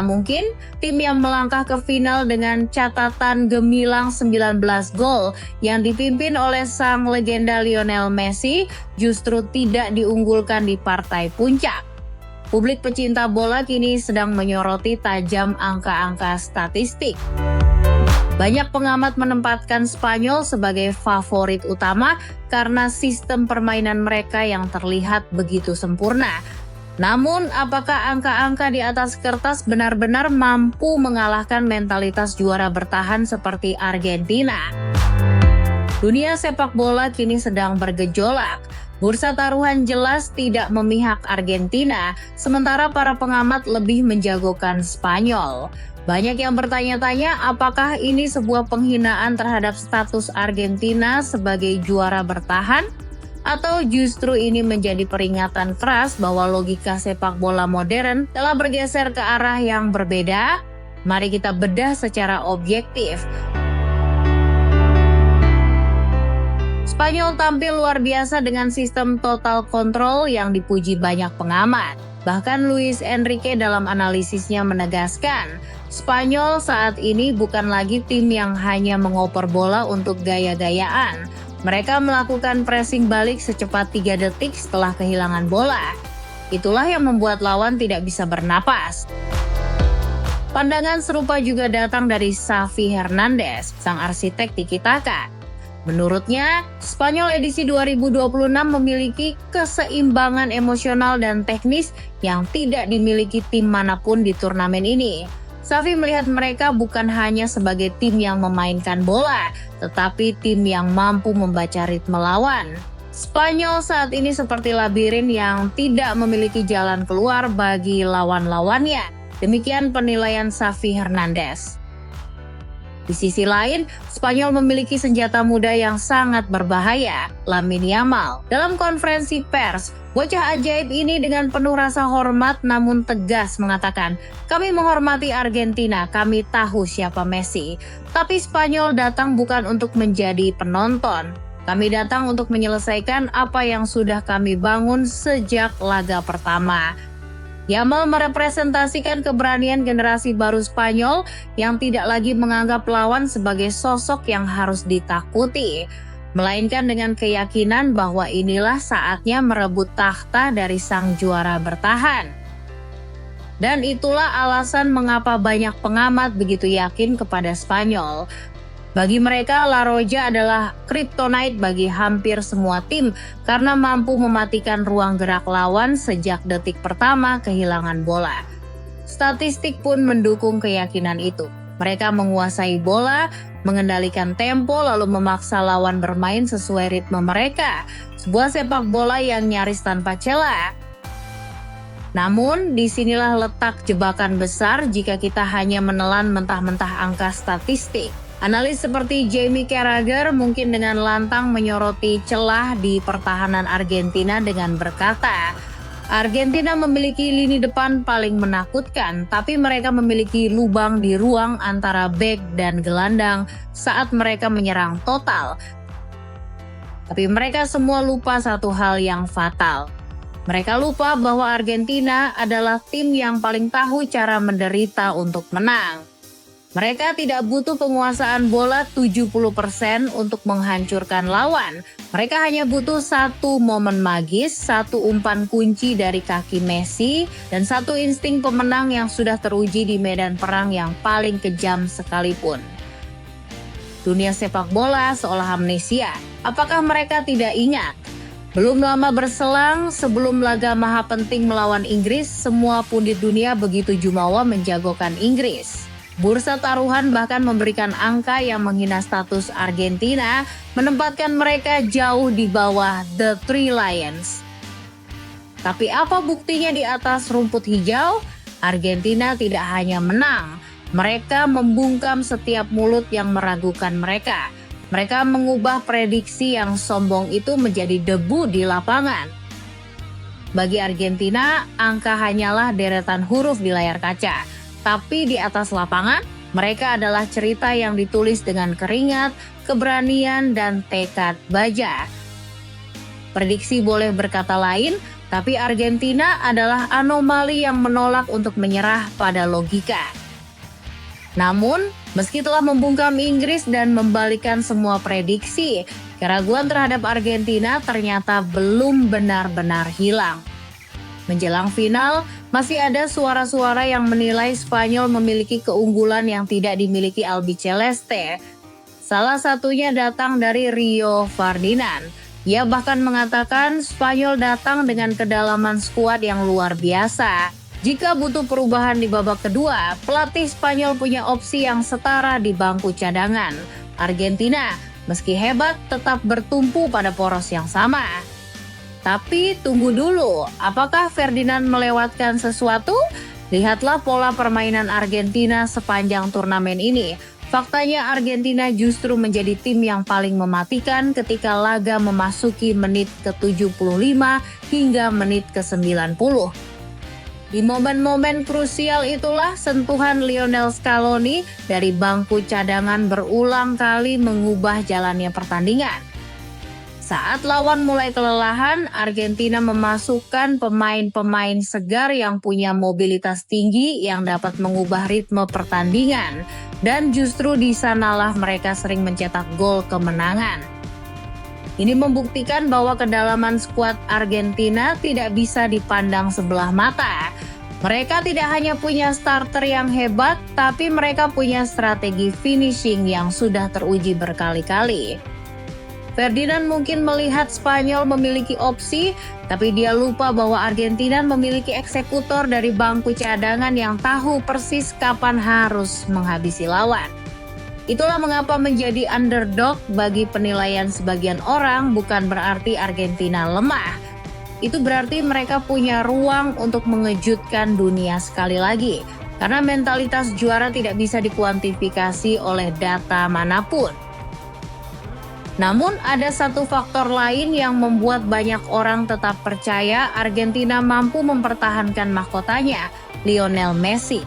Mana mungkin tim yang melangkah ke final dengan catatan gemilang 19 gol yang dipimpin oleh sang legenda Lionel Messi justru tidak diunggulkan di partai puncak. Publik pecinta bola kini sedang menyoroti tajam angka-angka statistik. Banyak pengamat menempatkan Spanyol sebagai favorit utama karena sistem permainan mereka yang terlihat begitu sempurna. Namun, apakah angka-angka di atas kertas benar-benar mampu mengalahkan mentalitas juara bertahan seperti Argentina? Dunia sepak bola kini sedang bergejolak. Bursa taruhan jelas tidak memihak Argentina, sementara para pengamat lebih menjagokan Spanyol. Banyak yang bertanya-tanya apakah ini sebuah penghinaan terhadap status Argentina sebagai juara bertahan? Atau justru ini menjadi peringatan keras bahwa logika sepak bola modern telah bergeser ke arah yang berbeda? Mari kita bedah secara objektif. Spanyol tampil luar biasa dengan sistem total control yang dipuji banyak pengamat. Bahkan Luis Enrique dalam analisisnya menegaskan, Spanyol saat ini bukan lagi tim yang hanya mengoper bola untuk gaya-gayaan. Mereka melakukan pressing balik secepat 3 detik setelah kehilangan bola. Itulah yang membuat lawan tidak bisa bernapas. Pandangan serupa juga datang dari Xavi Hernandez, sang arsitek tiki-taka. Menurutnya, Spanyol edisi 2026 memiliki keseimbangan emosional dan teknis yang tidak dimiliki tim manapun di turnamen ini. Xavi melihat mereka bukan hanya sebagai tim yang memainkan bola, tetapi tim yang mampu membaca ritme lawan. Spanyol saat ini seperti labirin yang tidak memiliki jalan keluar bagi lawan-lawannya. Demikian penilaian Xavi Hernandez. Di sisi lain, Spanyol memiliki senjata muda yang sangat berbahaya, Lamine Yamal. Dalam konferensi pers, bocah ajaib ini dengan penuh rasa hormat namun tegas mengatakan, "Kami menghormati Argentina, kami tahu siapa Messi. Tapi Spanyol datang bukan untuk menjadi penonton. Kami datang untuk menyelesaikan apa yang sudah kami bangun sejak laga pertama." Yamal merepresentasikan keberanian generasi baru Spanyol yang tidak lagi menganggap lawan sebagai sosok yang harus ditakuti, melainkan dengan keyakinan bahwa inilah saatnya merebut takhta dari sang juara bertahan. Dan itulah alasan mengapa banyak pengamat begitu yakin kepada Spanyol. Bagi mereka, La Roja adalah kryptonite bagi hampir semua tim karena mampu mematikan ruang gerak lawan sejak detik pertama kehilangan bola. Statistik pun mendukung keyakinan itu. Mereka menguasai bola, mengendalikan tempo lalu memaksa lawan bermain sesuai ritme mereka. Sebuah sepak bola yang nyaris tanpa celah. Namun, disinilah letak jebakan besar jika kita hanya menelan mentah-mentah angka statistik. Analis seperti Jamie Carragher mungkin dengan lantang menyoroti celah di pertahanan Argentina dengan berkata, Argentina memiliki lini depan paling menakutkan, tapi mereka memiliki lubang di ruang antara bek dan gelandang saat mereka menyerang total. Tapi mereka semua lupa satu hal yang fatal. Mereka lupa bahwa Argentina adalah tim yang paling tahu cara menderita untuk menang. Mereka tidak butuh penguasaan bola 70% untuk menghancurkan lawan. Mereka hanya butuh satu momen magis, satu umpan kunci dari kaki Messi, dan satu insting pemenang yang sudah teruji di medan perang yang paling kejam sekalipun. Dunia sepak bola seolah amnesia. Apakah mereka tidak ingat? Belum lama berselang sebelum laga maha penting melawan Inggris, semua pundit dunia begitu jumawa menjagokan Inggris. Bursa taruhan bahkan memberikan angka yang menghina status Argentina, menempatkan mereka jauh di bawah The Three Lions. Tapi apa buktinya di atas rumput hijau? Argentina tidak hanya menang, mereka membungkam setiap mulut yang meragukan mereka. Mereka mengubah prediksi yang sombong itu menjadi debu di lapangan. Bagi Argentina, angka hanyalah deretan huruf di layar kaca. Tapi di atas lapangan, mereka adalah cerita yang ditulis dengan keringat, keberanian, dan tekad baja. Prediksi boleh berkata lain, Tapi Argentina adalah anomali yang menolak untuk menyerah pada logika. Namun, meski telah membungkam Inggris dan membalikan semua prediksi, keraguan terhadap Argentina ternyata belum benar-benar hilang. Menjelang final, masih ada suara-suara yang menilai Spanyol memiliki keunggulan yang tidak dimiliki Albiceleste. Salah satunya datang dari Rio Ferdinand. Ia bahkan mengatakan Spanyol datang dengan kedalaman skuad yang luar biasa. Jika butuh perubahan di babak kedua, pelatih Spanyol punya opsi yang setara di bangku cadangan. Argentina, meski hebat, tetap bertumpu pada poros yang sama. Tapi tunggu dulu, apakah Ferdinand melewatkan sesuatu? Lihatlah pola permainan Argentina sepanjang turnamen ini. Faktanya Argentina justru menjadi tim yang paling mematikan ketika laga memasuki menit ke-75 hingga menit ke-90. Di momen-momen krusial itulah sentuhan Lionel Scaloni dari bangku cadangan berulang kali mengubah jalannya pertandingan. Saat lawan mulai kelelahan, Argentina memasukkan pemain-pemain segar yang punya mobilitas tinggi yang dapat mengubah ritme pertandingan. Dan justru di sanalah mereka sering mencetak gol kemenangan. Ini membuktikan bahwa kedalaman skuad Argentina tidak bisa dipandang sebelah mata. Mereka tidak hanya punya starter yang hebat, tapi mereka punya strategi finishing yang sudah teruji berkali-kali. Ferdinand mungkin melihat Spanyol memiliki opsi, tapi dia lupa bahwa Argentina memiliki eksekutor dari bangku cadangan yang tahu persis kapan harus menghabisi lawan. Itulah mengapa menjadi underdog bagi penilaian sebagian orang bukan berarti Argentina lemah. Itu berarti mereka punya ruang untuk mengejutkan dunia sekali lagi. Karena mentalitas juara tidak bisa dikuantifikasi oleh data manapun. Namun ada satu faktor lain yang membuat banyak orang tetap percaya Argentina mampu mempertahankan mahkotanya, Lionel Messi.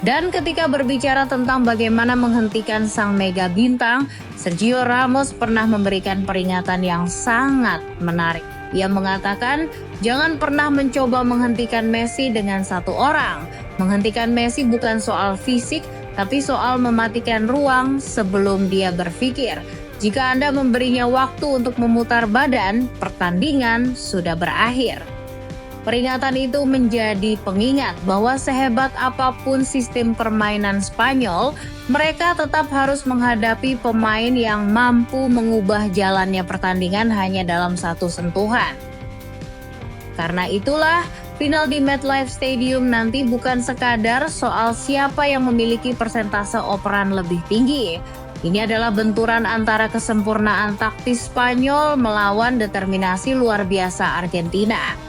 Dan ketika berbicara tentang bagaimana menghentikan sang mega bintang, Sergio Ramos pernah memberikan peringatan yang sangat menarik. Ia mengatakan, jangan pernah mencoba menghentikan Messi dengan satu orang. Menghentikan Messi bukan soal fisik, tapi soal mematikan ruang sebelum dia berpikir. Jika Anda memberinya waktu untuk memutar badan, pertandingan sudah berakhir. Peringatan itu menjadi pengingat bahwa sehebat apapun sistem permainan Spanyol, mereka tetap harus menghadapi pemain yang mampu mengubah jalannya pertandingan hanya dalam satu sentuhan. Karena itulah, final di MetLife Stadium nanti bukan sekadar soal siapa yang memiliki persentase operan lebih tinggi. Ini adalah benturan antara kesempurnaan taktis Spanyol melawan determinasi luar biasa Argentina.